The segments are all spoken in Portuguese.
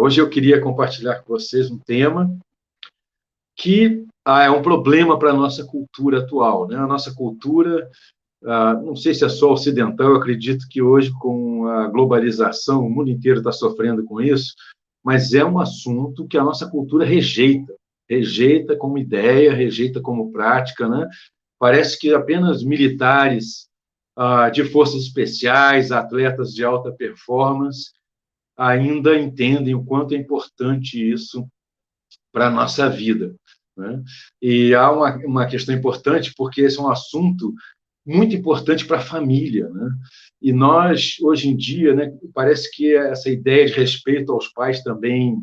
Hoje eu queria compartilhar com vocês um tema que é um problema para a nossa cultura atual, né? A nossa cultura, não sei se é só ocidental, eu acredito que hoje, com a globalização, o mundo inteiro está sofrendo com isso, mas é um assunto que a nossa cultura rejeita como ideia, rejeita como prática, né? Parece que apenas militares de forças especiais, atletas de alta performance, ainda entendem o quanto é importante isso para a nossa vida, né? E há uma questão importante, porque esse é um assunto muito importante para a família, né? E nós, hoje em dia, né, parece que essa ideia de respeito aos pais também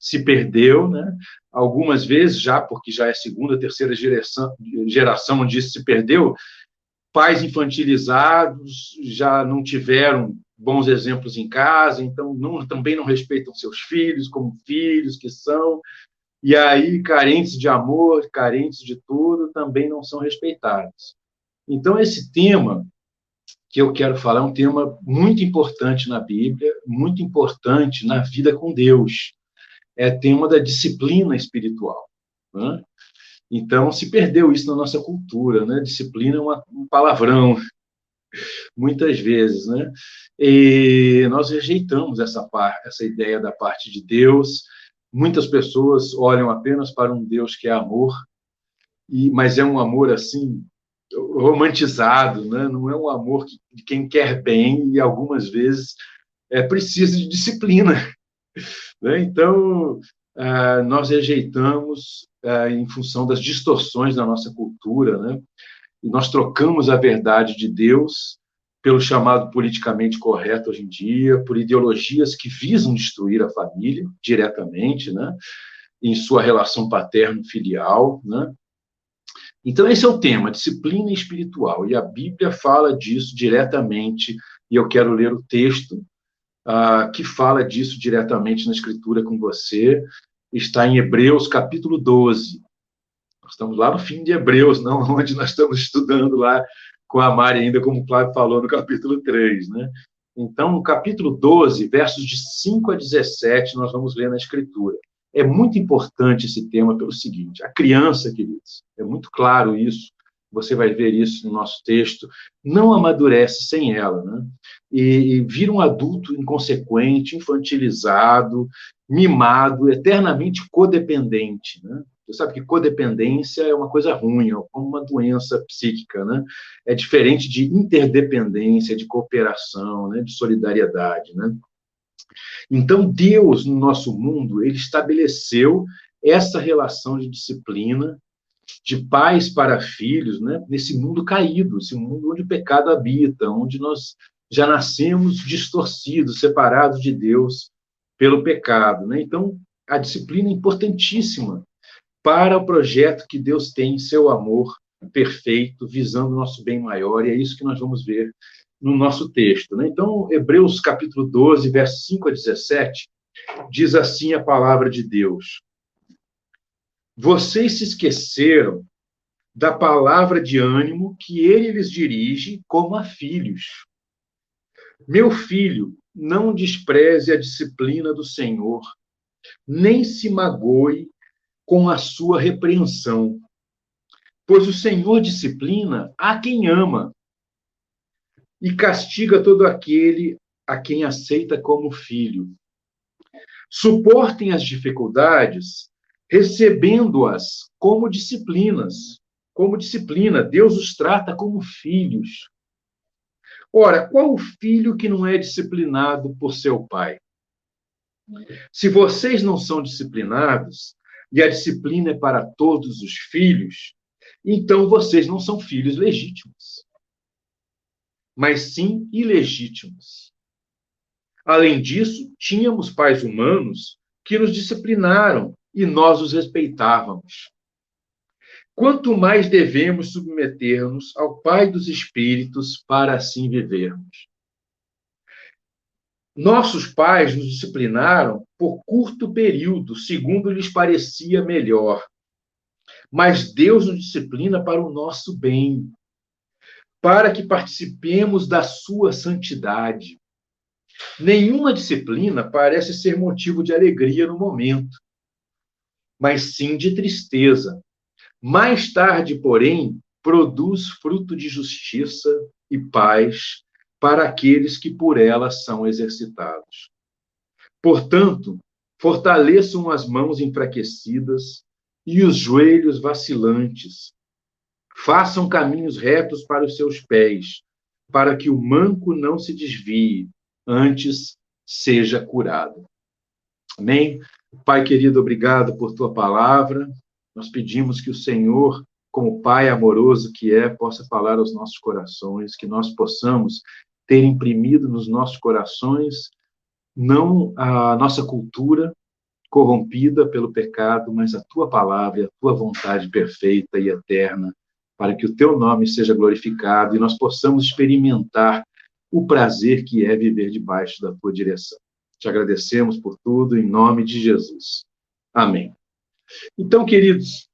se perdeu, né? Algumas vezes, já porque já é segunda, terceira geração onde isso se perdeu, pais infantilizados já não tiveram bons exemplos em casa, então também não respeitam seus filhos como filhos que são, e aí carentes de amor, carentes de tudo, também não são respeitados. Então, esse tema que eu quero falar é um tema muito importante na Bíblia, muito importante na vida com Deus. É tema da disciplina espiritual, né? Então, se perdeu isso na nossa cultura, né? Disciplina é um palavrão, muitas vezes, né? E nós rejeitamos essa ideia da parte de Deus. Muitas pessoas olham apenas para um Deus que é amor, mas é um amor assim romantizado, né? Não é um amor de quem quer bem, e algumas vezes é preciso de disciplina, né? Então, nós rejeitamos em função das distorções da nossa cultura, né? E nós trocamos a verdade de Deus pelo chamado politicamente correto hoje em dia, por ideologias que visam destruir a família diretamente, né? Em sua relação paterno-filial, né? Então, esse é o tema, disciplina espiritual, e a Bíblia fala disso diretamente, e eu quero ler o texto que fala disso diretamente na Escritura com você. Está em Hebreus, capítulo 12. Nós estamos lá no fim de Hebreus, não onde nós estamos estudando lá com a Mari ainda, como o Flávio falou, no capítulo 3, né? Então, no capítulo 12, versos de 5 a 17, nós vamos ler na Escritura. É muito importante esse tema pelo seguinte: a criança, queridos, é muito claro isso, você vai ver isso no nosso texto, não amadurece sem ela, né? E vira um adulto inconsequente, infantilizado, mimado, eternamente codependente, né? Você sabe que codependência é uma coisa ruim, é como uma doença psíquica, né? É diferente de interdependência, de cooperação, né? De solidariedade, né? Então, Deus, no nosso mundo, ele estabeleceu essa relação de disciplina, de pais para filhos, né? Nesse mundo caído, esse mundo onde o pecado habita, onde nós já nascemos distorcidos, separados de Deus pelo pecado, né? Então, a disciplina é importantíssima para o projeto que Deus tem em seu amor perfeito, visando o nosso bem maior, e é isso que nós vamos ver no nosso texto, né? Então, Hebreus capítulo 12, versos 5 a 17, diz assim a palavra de Deus: vocês se esqueceram da palavra de ânimo que ele lhes dirige como a filhos. Meu filho, não despreze a disciplina do Senhor, nem se magoe com a sua repreensão, pois o Senhor disciplina a quem ama e castiga todo aquele a quem aceita como filho. Suportem as dificuldades, recebendo-as como disciplinas. Como disciplina, Deus os trata como filhos. Ora, qual o filho que não é disciplinado por seu pai? Se vocês não são disciplinados, e a disciplina é para todos os filhos, então vocês não são filhos legítimos, mas sim ilegítimos. Além disso, tínhamos pais humanos que nos disciplinaram e nós os respeitávamos. Quanto mais devemos submeter-nos ao Pai dos Espíritos para assim vivermos. Nossos pais nos disciplinaram por curto período, segundo lhes parecia melhor. Mas Deus nos disciplina para o nosso bem, para que participemos da sua santidade. Nenhuma disciplina parece ser motivo de alegria no momento, mas sim de tristeza. Mais tarde, porém, produz fruto de justiça e paz para aqueles que por ela são exercitados. Portanto, fortaleçam as mãos enfraquecidas e os joelhos vacilantes. Façam caminhos retos para os seus pés, para que o manco não se desvie, antes seja curado. Amém? Pai querido, obrigado por tua palavra. Nós pedimos que o Senhor, como Pai amoroso que é, possa falar aos nossos corações, que nós possamos ter imprimido nos nossos corações não a nossa cultura corrompida pelo pecado, mas a tua palavra e a tua vontade perfeita e eterna, para que o teu nome seja glorificado e nós possamos experimentar o prazer que é viver debaixo da tua direção. Te agradecemos por tudo, em nome de Jesus. Amém. Então, queridos,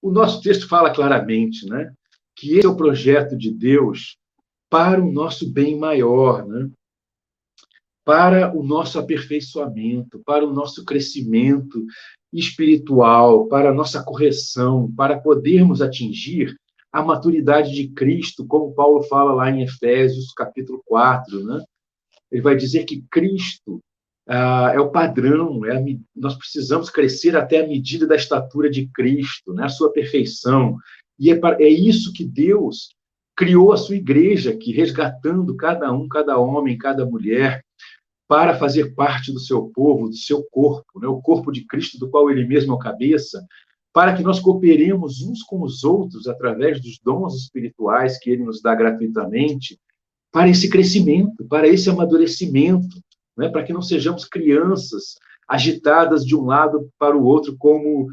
o nosso texto fala claramente, né, que esse é o projeto de Deus para o nosso bem maior, né? Para o nosso aperfeiçoamento, para o nosso crescimento espiritual, para a nossa correção, para podermos atingir a maturidade de Cristo, como Paulo fala lá em Efésios, capítulo 4, né? Ele vai dizer que Cristo é o padrão, nós precisamos crescer até a medida da estatura de Cristo, né? A sua perfeição. E é isso que Deus criou a sua igreja aqui, resgatando cada um, cada homem, cada mulher, para fazer parte do seu povo, do seu corpo, né? O corpo de Cristo, do qual ele mesmo é o cabeça, para que nós cooperemos uns com os outros através dos dons espirituais que ele nos dá gratuitamente, para esse crescimento, para esse amadurecimento, né? Para que não sejamos crianças agitadas de um lado para o outro como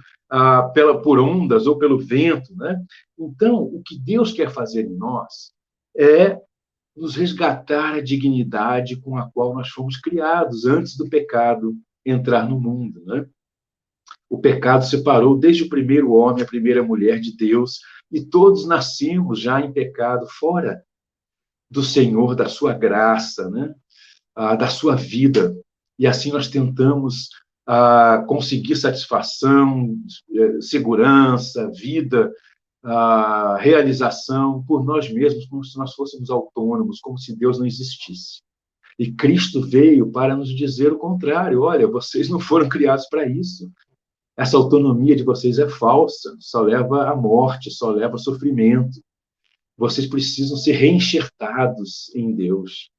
por ondas ou pelo vento, né? Então, o que Deus quer fazer em nós é nos resgatar a dignidade com a qual nós fomos criados antes do pecado entrar no mundo, né? O pecado separou desde o primeiro homem, a primeira mulher de Deus, e todos nascemos já em pecado, fora do Senhor, da sua graça, né? Da sua vida. E assim nós tentamos conseguir satisfação, segurança, vida, a realização por nós mesmos, como se nós fôssemos autônomos, como se Deus não existisse. E Cristo veio para nos dizer o contrário. Olha, vocês não foram criados para isso. Essa autonomia de vocês é falsa, só leva à morte, só leva a sofrimento. Vocês precisam ser reenxertados em Deus,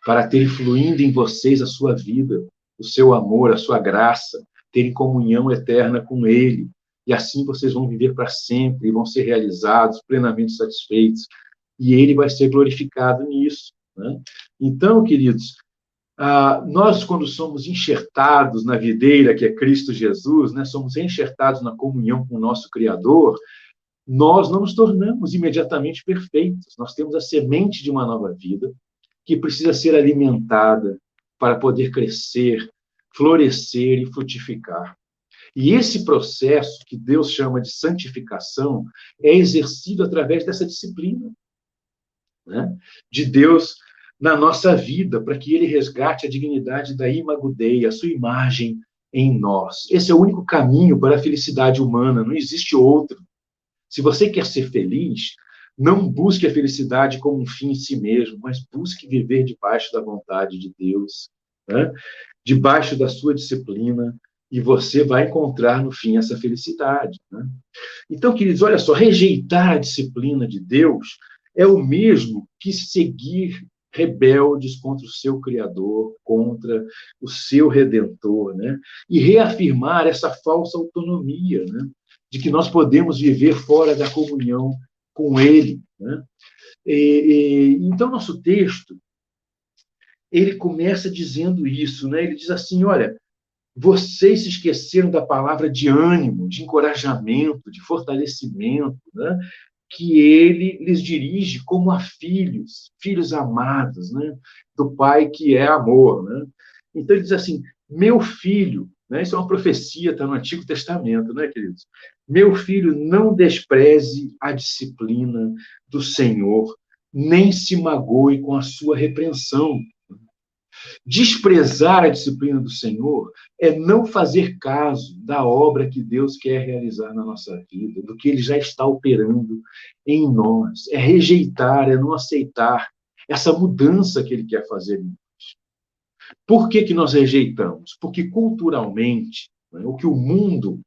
para ter fluindo em vocês a sua vida, o seu amor, a sua graça, terem comunhão eterna com Ele. E assim vocês vão viver para sempre, vão ser realizados, plenamente satisfeitos. E Ele vai ser glorificado nisso, né? Então, queridos, nós, quando somos enxertados na videira, que é Cristo Jesus, né, somos enxertados na comunhão com o nosso Criador, nós não nos tornamos imediatamente perfeitos. Nós temos a semente de uma nova vida que precisa ser alimentada para poder crescer, florescer e frutificar. E esse processo, que Deus chama de santificação, é exercido através dessa disciplina, né, de Deus na nossa vida, para que Ele resgate a dignidade da imagodeia, a sua imagem em nós. Esse é o único caminho para a felicidade humana, não existe outro. Se você quer ser feliz, não busque a felicidade como um fim em si mesmo, mas busque viver debaixo da vontade de Deus, né? Debaixo da sua disciplina, e você vai encontrar, no fim, essa felicidade, né? Então, queridos, olha só, rejeitar a disciplina de Deus é o mesmo que seguir rebeldes contra o seu Criador, contra o seu Redentor, né? E reafirmar essa falsa autonomia, né, de que nós podemos viver fora da comunhão com Ele, né? Então, nosso texto, ele começa dizendo isso, né? Ele diz assim, olha, vocês se esqueceram da palavra de ânimo, de encorajamento, de fortalecimento, né, que ele lhes dirige como a filhos, filhos amados, né, do Pai que é amor, né? Então ele diz assim, meu filho, né, isso é uma profecia, está no Antigo Testamento, né, queridos? Meu filho, não despreze a disciplina do Senhor, nem se magoe com a sua repreensão. Desprezar a disciplina do Senhor é não fazer caso da obra que Deus quer realizar na nossa vida, do que Ele já está operando em nós. É rejeitar, é não aceitar essa mudança que Ele quer fazer em nós. Por que nós rejeitamos? Porque culturalmente, né, o que o mundo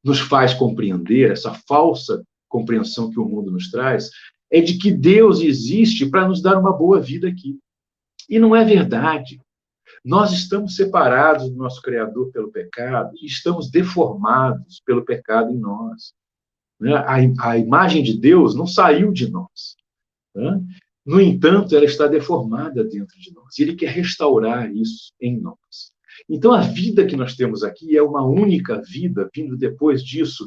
nos faz compreender, essa falsa compreensão que o mundo nos traz, é de que Deus existe para nos dar uma boa vida aqui. E não é verdade. Nós estamos separados do nosso Criador pelo pecado e estamos deformados pelo pecado em nós. A imagem de Deus não saiu de nós. No entanto, ela está deformada dentro de nós. E Ele quer restaurar isso em nós. Então, a vida que nós temos aqui é uma única vida, vindo depois disso.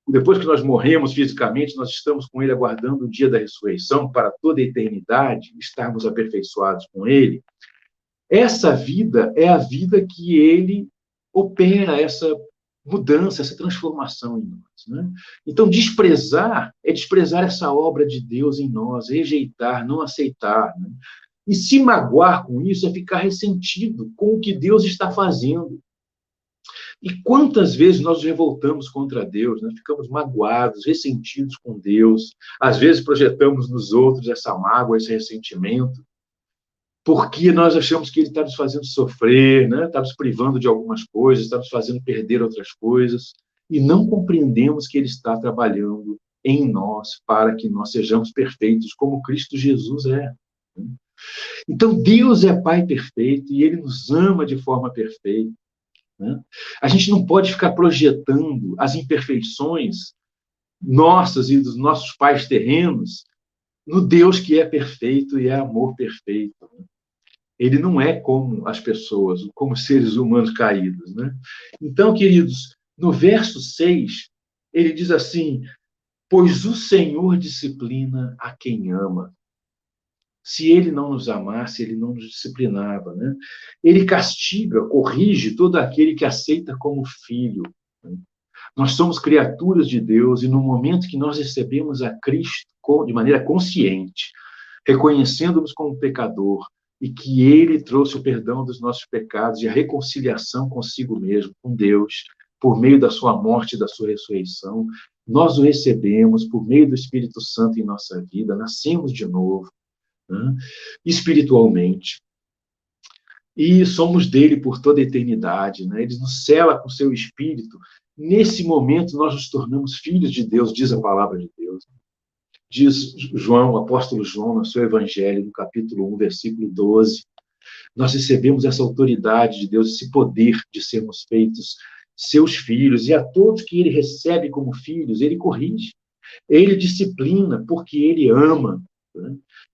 Depois que nós morremos fisicamente, nós estamos com Ele aguardando o dia da ressurreição para toda a eternidade, estarmos aperfeiçoados com Ele. Essa vida é a vida que Ele opera essa mudança, essa transformação em nós. Né? Então, desprezar é desprezar essa obra de Deus em nós, rejeitar, não aceitar. Né? E se magoar com isso é ficar ressentido com o que Deus está fazendo. E quantas vezes nós nos revoltamos contra Deus, né? Ficamos magoados, ressentidos com Deus, às vezes projetamos nos outros essa mágoa, esse ressentimento, porque nós achamos que Ele está nos fazendo sofrer, né? Está nos privando de algumas coisas, está nos fazendo perder outras coisas, e não compreendemos que Ele está trabalhando em nós para que nós sejamos perfeitos, como Cristo Jesus é. Então, Deus é Pai perfeito e Ele nos ama de forma perfeita. A gente não pode ficar projetando as imperfeições nossas e dos nossos pais terrenos no Deus que é perfeito e é amor perfeito. Ele não é como as pessoas, como seres humanos caídos. Então, queridos, no verso 6, ele diz assim: pois o Senhor disciplina a quem ama. Se Ele não nos amasse, Ele não nos disciplinava. Ele castiga, corrige todo aquele que aceita como filho. Nós somos criaturas de Deus e no momento que nós recebemos a Cristo de maneira consciente, reconhecendo-nos como pecador e que Ele trouxe o perdão dos nossos pecados e a reconciliação consigo mesmo, com Deus, por meio da sua morte e da sua ressurreição, nós o recebemos por meio do Espírito Santo em nossa vida, nascemos de novo, espiritualmente, e somos dele por toda a eternidade. Ele nos cela com seu Espírito. Nesse momento, nós nos tornamos filhos de Deus, diz a palavra de Deus. Diz João, o apóstolo João, no seu Evangelho, no capítulo 1, versículo 12. Nós recebemos essa autoridade de Deus, esse poder de sermos feitos seus filhos, e a todos que ele recebe como filhos, ele corrige, ele disciplina, porque ele ama,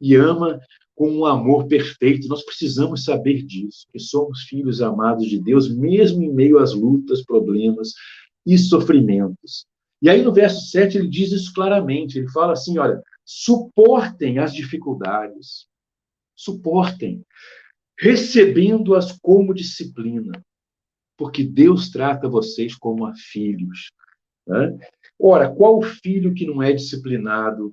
e ama com um amor perfeito. Nós precisamos saber disso, que somos filhos amados de Deus, mesmo em meio às lutas, problemas e sofrimentos. E aí no verso 7 ele diz isso claramente, ele fala assim, olha, suportem as dificuldades, suportem, recebendo-as como disciplina, porque Deus trata vocês como a filhos. Ora, qual filho que não é disciplinado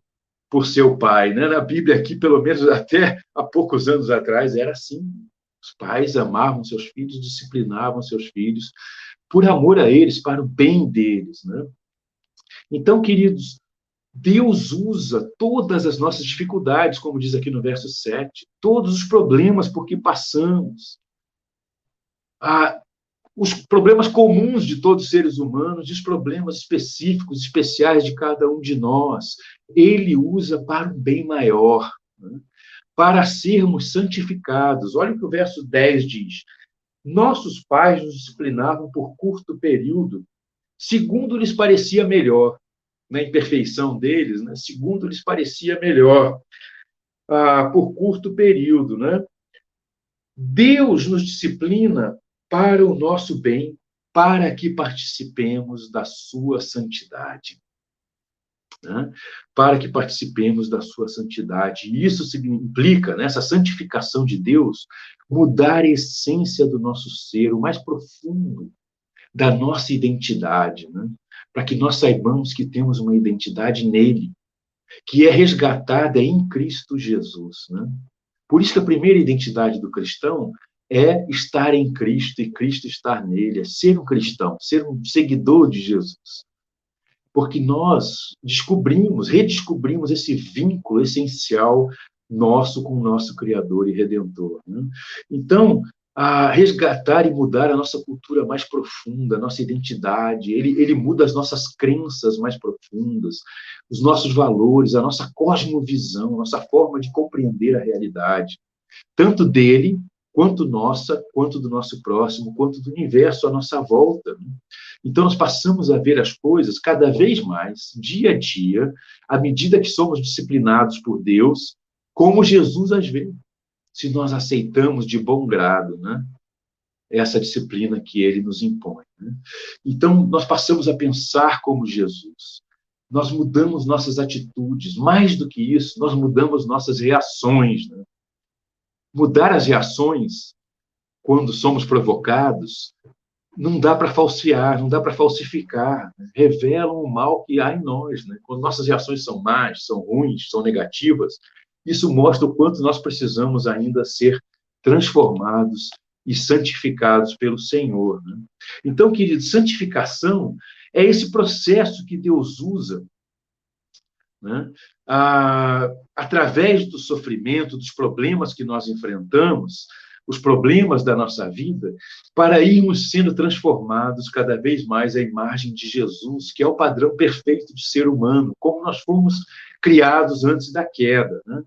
por seu pai? Na Bíblia aqui, pelo menos até há poucos anos atrás, era assim. Os pais amavam seus filhos, disciplinavam seus filhos, por amor a eles, para o bem deles. Então, queridos, Deus usa todas as nossas dificuldades, como diz aqui no verso 7, todos os problemas por que passamos, os problemas comuns de todos os seres humanos, e os problemas específicos, especiais de cada um de nós, ele usa para um bem maior, para sermos santificados. Olha o que o verso 10 diz. Nossos pais nos disciplinavam por curto período, segundo lhes parecia melhor, na imperfeição deles, segundo lhes parecia melhor, por curto período. Deus nos disciplina para o nosso bem, para que participemos da sua santidade. Para que participemos da sua santidade. E isso implica, nessa santificação de Deus, mudar a essência do nosso ser, o mais profundo da nossa identidade, para que nós saibamos que temos uma identidade nele, que é resgatada em Cristo Jesus. Por isso que a primeira identidade do cristão é estar em Cristo e Cristo estar nele, é ser um cristão, ser um seguidor de Jesus. Porque nós redescobrimos esse vínculo essencial nosso com o nosso Criador e Redentor. Né? Então, a resgatar e mudar a nossa cultura mais profunda, a nossa identidade, ele muda as nossas crenças mais profundas, os nossos valores, a nossa cosmovisão, a nossa forma de compreender a realidade, tanto dele, quanto nossa, quanto do nosso próximo, quanto do universo à nossa volta. Né? Então, nós passamos a ver as coisas cada vez mais, dia a dia, à medida que somos disciplinados por Deus, como Jesus as vê, se nós aceitamos de bom grado, né, essa disciplina que ele nos impõe. Né? Então, nós passamos a pensar como Jesus. Nós mudamos nossas atitudes. Mais do que isso, nós mudamos nossas reações. Né? Mudar as reações, quando somos provocados, não dá para falsear, não dá para falsificar. Né? Revelam o mal que há em nós. Né? Quando nossas reações são más, são ruins, são negativas, isso mostra o quanto nós precisamos ainda ser transformados e santificados pelo Senhor. Né? Então, querido, santificação é esse processo que Deus usa, né? Através do sofrimento, dos problemas que nós enfrentamos, os problemas da nossa vida, para irmos sendo transformados cada vez mais à imagem de Jesus, que é o padrão perfeito de ser humano, como nós fomos criados antes da queda. Né?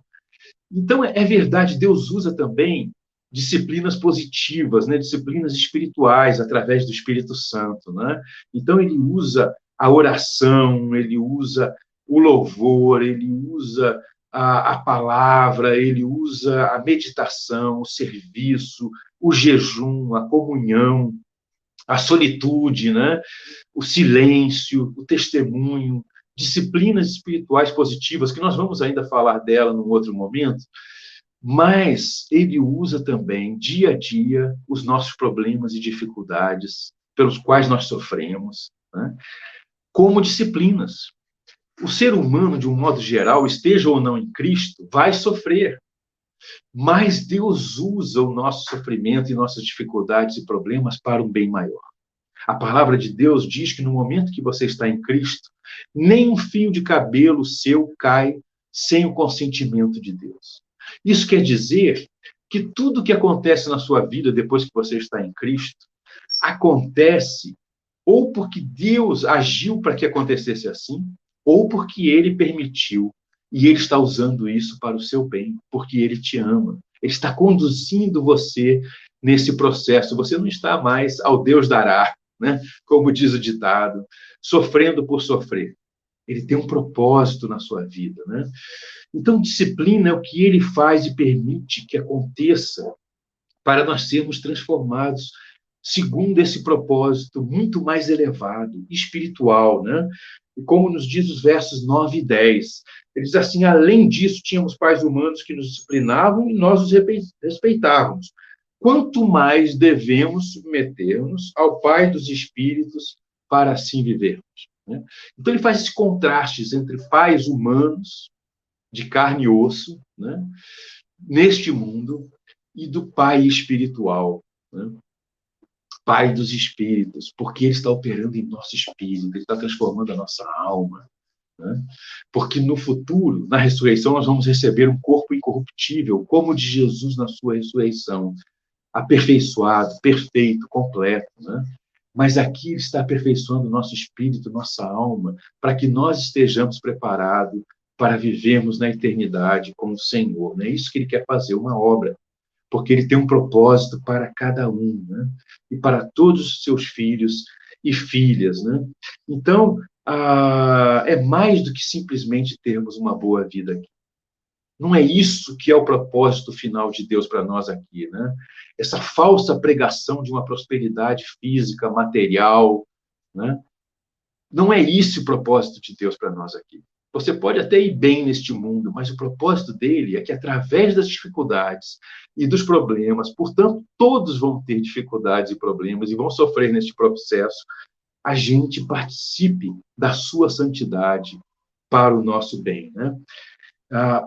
Então, é verdade, Deus usa também disciplinas positivas, né? Disciplinas espirituais, através do Espírito Santo. Né? Então, ele usa a oração, ele usa o louvor, ele usa a palavra, ele usa a meditação, o serviço, o jejum, a comunhão, a solitude, né? O silêncio, o testemunho, disciplinas espirituais positivas, que nós vamos ainda falar dela num outro momento, mas ele usa também, dia a dia, os nossos problemas e dificuldades pelos quais nós sofremos, né? Como disciplinas. O ser humano, de um modo geral, esteja ou não em Cristo, vai sofrer. Mas Deus usa o nosso sofrimento e nossas dificuldades e problemas para um bem maior. A palavra de Deus diz que no momento que você está em Cristo, nem um fio de cabelo seu cai sem o consentimento de Deus. Isso quer dizer que tudo que acontece na sua vida depois que você está em Cristo, acontece ou porque Deus agiu para que acontecesse assim, ou porque ele permitiu, e ele está usando isso para o seu bem, porque ele te ama. Ele está conduzindo você nesse processo. Você não está mais ao Deus dará, né? Como diz o ditado, sofrendo por sofrer. Ele tem um propósito na sua vida. Né? Então, disciplina é o que ele faz e permite que aconteça para nós sermos transformados segundo esse propósito muito mais elevado, espiritual, né? E como nos diz os versos 9 e 10, ele diz assim, além disso, tínhamos pais humanos que nos disciplinavam e nós os respeitávamos. Quanto mais devemos submeter-nos ao Pai dos Espíritos para assim vivermos. Né? Então, ele faz esse contraste entre pais humanos, de carne e osso, né? Neste mundo, e do Pai espiritual, né? Pai dos espíritos, porque ele está operando em nosso espírito, ele está transformando a nossa alma. Né? Porque no futuro, na ressurreição, nós vamos receber um corpo incorruptível, como o de Jesus na sua ressurreição, aperfeiçoado, perfeito, completo. Né? Mas aqui ele está aperfeiçoando o nosso espírito, nossa alma, para que nós estejamos preparados para vivermos na eternidade com o Senhor. É isso que ele quer fazer, uma obra, porque ele tem um propósito para cada um, né? E para todos os seus filhos e filhas. Né? Então, é mais do que simplesmente termos uma boa vida aqui. Não é isso que é o propósito final de Deus para nós aqui. Né? Essa falsa pregação de uma prosperidade física, material, né? Não é isso o propósito de Deus para nós aqui. Você pode até ir bem neste mundo, mas o propósito dele é que, através das dificuldades e dos problemas, portanto, todos vão ter dificuldades e problemas e vão sofrer neste processo, a gente participe da sua santidade para o nosso bem. Né?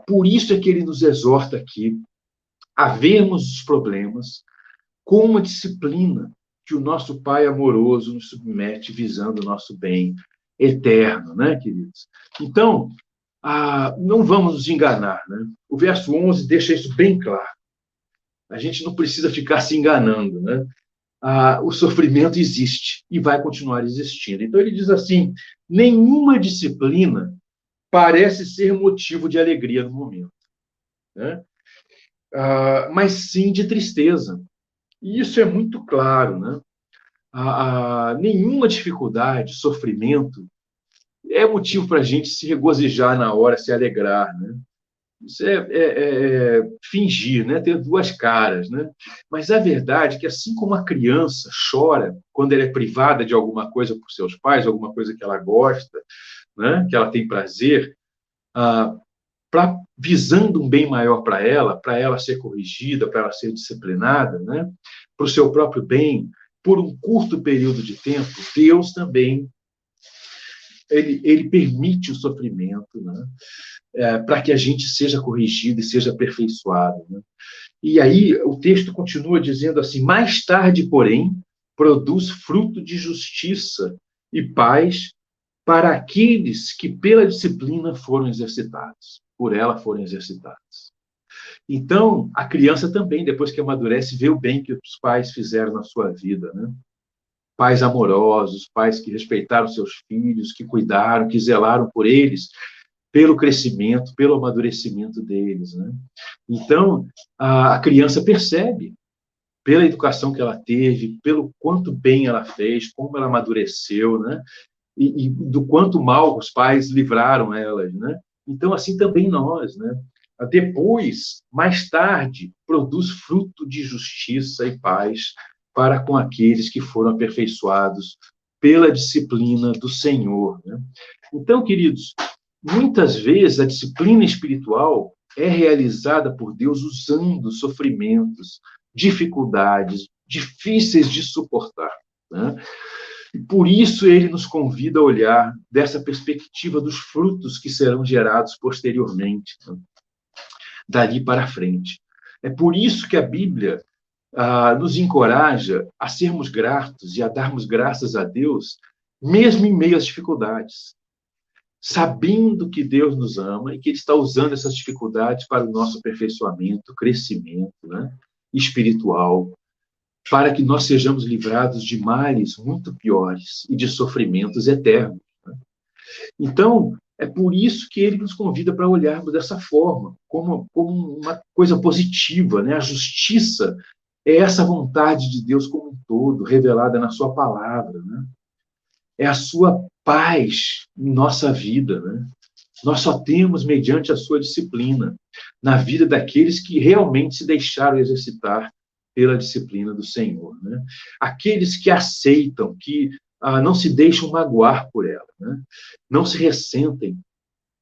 Por isso é que ele nos exorta aqui a vermos os problemas com a disciplina que o nosso Pai amoroso nos submete, visando o nosso bem eterno, né, queridos? Então, não vamos nos enganar, né? O verso 11 deixa isso bem claro. A gente não precisa ficar se enganando, né? O sofrimento existe e vai continuar existindo. Então, ele diz assim: nenhuma disciplina parece ser motivo de alegria no momento, né? Mas sim de tristeza. E isso é muito claro, né? Nenhuma dificuldade, sofrimento, é motivo para a gente se regozijar na hora, se alegrar, né? Isso é fingir, né? Ter duas caras, né? Mas a verdade é que, assim como a criança chora quando ela é privada de alguma coisa por seus pais, alguma coisa que ela gosta, né? Que ela tem prazer, visando um bem maior para ela ser corrigida, para ela ser disciplinada, né? Para o seu próprio bem, por um curto período de tempo, Deus também ele permite o sofrimento, né? Para que a gente seja corrigido e seja aperfeiçoado, né? E aí o texto continua dizendo assim: mais tarde, porém, produz fruto de justiça e paz para aqueles que pela disciplina foram exercitados, por ela foram exercitados. Então, a criança também, depois que amadurece, vê o bem que os pais fizeram na sua vida, né? Pais amorosos, pais que respeitaram seus filhos, que cuidaram, que zelaram por eles, pelo crescimento, pelo amadurecimento deles, né? Então, a criança percebe, pela educação que ela teve, pelo quanto bem ela fez, como ela amadureceu, né? E do quanto mal os pais livraram elas, né? Então, assim também nós, né? Depois, mais tarde, produz fruto de justiça e paz para com aqueles que foram aperfeiçoados pela disciplina do Senhor, né? Então, queridos, muitas vezes a disciplina espiritual é realizada por Deus usando sofrimentos, dificuldades difíceis de suportar, né? E por isso ele nos convida a olhar dessa perspectiva dos frutos que serão gerados posteriormente, né? Dali para frente. É por isso que a Bíblia nos encoraja a sermos gratos e a darmos graças a Deus, mesmo em meio às dificuldades, sabendo que Deus nos ama e que Ele está usando essas dificuldades para o nosso aperfeiçoamento, crescimento, né, espiritual, para que nós sejamos livrados de males muito piores e de sofrimentos eternos, né? Então, é por isso que ele nos convida para olharmos dessa forma, como uma coisa positiva, né? A justiça é essa vontade de Deus como um todo, revelada na sua palavra, né? É a sua paz em nossa vida, né? Nós só temos mediante a sua disciplina na vida daqueles que realmente se deixaram exercitar pela disciplina do Senhor, né? Aqueles que aceitam, que não se deixam magoar por ela, né? Não se ressentem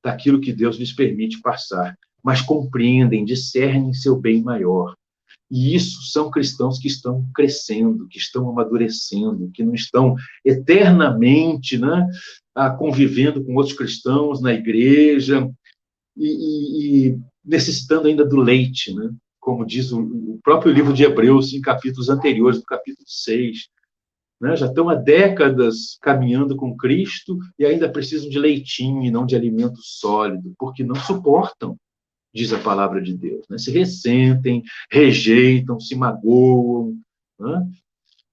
daquilo que Deus lhes permite passar, mas compreendem, discernem seu bem maior. E isso são cristãos que estão crescendo, que estão amadurecendo, que não estão eternamente, né, convivendo com outros cristãos na igreja e necessitando ainda do leite, né? Como diz o próprio livro de Hebreus, em capítulos anteriores, no capítulo 6. Né? Já estão há décadas caminhando com Cristo e ainda precisam de leitinho e não de alimento sólido, porque não suportam, diz a palavra de Deus, né? Se ressentem, rejeitam, se magoam, né?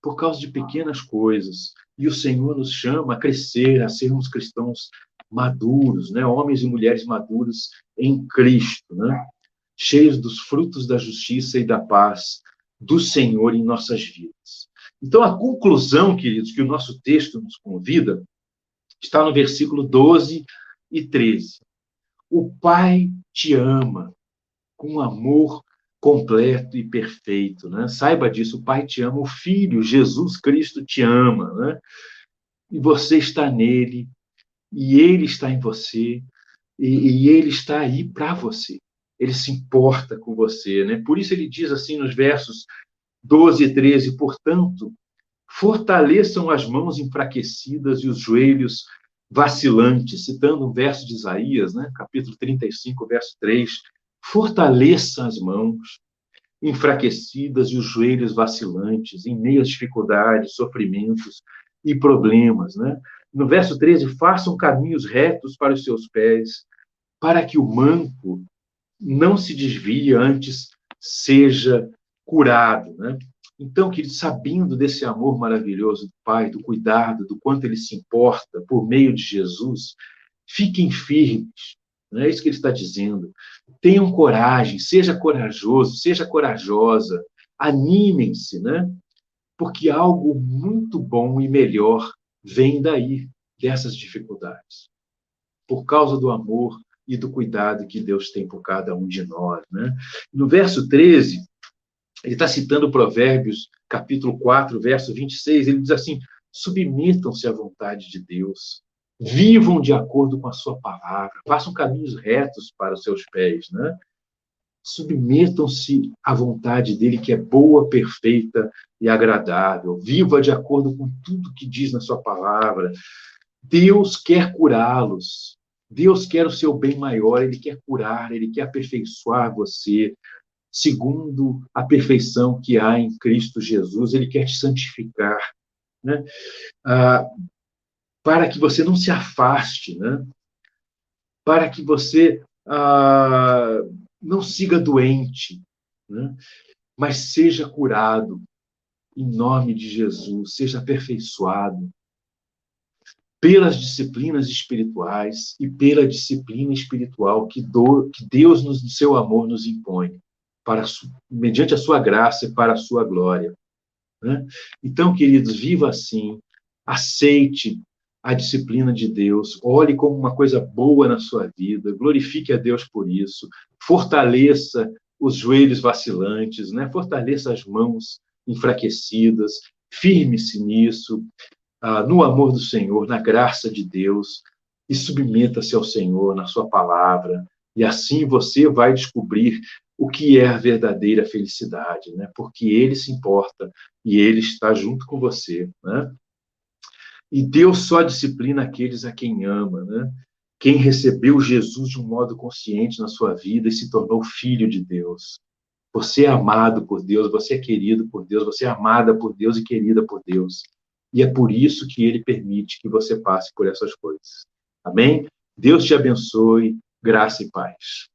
Por causa de pequenas coisas. E o Senhor nos chama a crescer, a sermos cristãos maduros, né? Homens e mulheres maduros em Cristo, né? Cheios dos frutos da justiça e da paz do Senhor em nossas vidas. Então, a conclusão, queridos, que o nosso texto nos convida está no versículo 12 e 13. O Pai te ama com amor completo e perfeito, né? Saiba disso, o Pai te ama, o Filho, Jesus Cristo, te ama, né? E você está nele, e ele está em você, e ele está aí para você. Ele se importa com você, né? Por isso ele diz assim nos versos 12 e 13, portanto, fortaleçam as mãos enfraquecidas e os joelhos vacilantes, citando um verso de Isaías, né? Capítulo 35, verso 3, fortaleça as mãos. enfraquecidas e os joelhos vacilantes, em meio às dificuldades, sofrimentos e problemas, né? No verso 13, façam caminhos retos para os seus pés, para que o manco não se desvie, antes seja curado, né? Então, querido, sabendo desse amor maravilhoso do Pai, do cuidado, do quanto ele se importa por meio de Jesus, fiquem firmes, não é isso que ele está dizendo. Tenham coragem, seja corajoso, seja corajosa, animem-se, né? Porque algo muito bom e melhor vem daí, dessas dificuldades, por causa do amor e do cuidado que Deus tem por cada um de nós, né? No verso 13, ele está citando Provérbios, capítulo 4, verso 26, ele diz assim: submetam-se à vontade de Deus, vivam de acordo com a sua palavra, façam caminhos retos para os seus pés, né? Submetam-se à vontade dele, que é boa, perfeita e agradável. Viva de acordo com tudo que diz na sua palavra. Deus quer curá-los. Deus quer o seu bem maior, ele quer curar, ele quer aperfeiçoar você, segundo a perfeição que há em Cristo Jesus. Ele quer te santificar, né? Para que você não se afaste, né? Para que você não siga doente, né? Mas seja curado, em nome de Jesus, seja aperfeiçoado pelas disciplinas espirituais e pela disciplina espiritual que Deus, no seu amor, nos impõe, mediante a sua graça e para a sua glória, né? Então, queridos, viva assim, aceite a disciplina de Deus, olhe como uma coisa boa na sua vida, glorifique a Deus por isso, fortaleça os joelhos vacilantes, né? Fortaleça as mãos enfraquecidas, firme-se nisso, no amor do Senhor, na graça de Deus, e submeta-se ao Senhor na sua palavra, e assim você vai descobrir o que é a verdadeira felicidade, né? Porque ele se importa e ele está junto com você, né? E Deus só disciplina aqueles a quem ama, né? Quem recebeu Jesus de um modo consciente na sua vida e se tornou filho de Deus. Você é amado por Deus, você é querido por Deus, você é amada por Deus e querida por Deus. E é por isso que ele permite que você passe por essas coisas. Amém? Deus te abençoe, graça e paz.